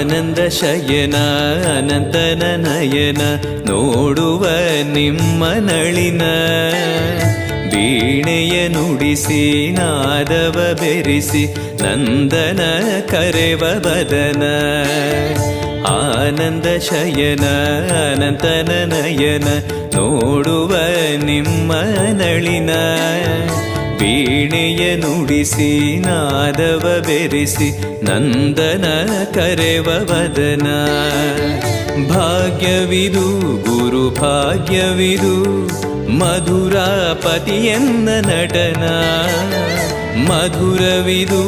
ಆನಂದ ಶಯನ ಅನಂತನ ನಯನ ನೋಡುವ ನಿಮ್ಮ ನಳಿನ ವೀಣೆಯ ನುಡಿಸಿ ನಾದವ ಬೆರೆಸಿ ನಂದನ ಕರೆವ ಬದನ ಆನಂದ ಶಯನ ಅನಂತನ ನಯನ ನೋಡುವ ನಿಮ್ಮ ನಳಿನ ವೀಣೆಯ ನುಡಿಸಿ ನಾದವ ಬೆರೆಸಿ ನಂದನ ಕರೆವ ವದನ ಭಾಗ್ಯವಿದು ಗುರು ಭಾಗ್ಯವಿದು ಮಧುರಾಪತಿಯನ್ನ ನಟನ ಮಧುರವಿದು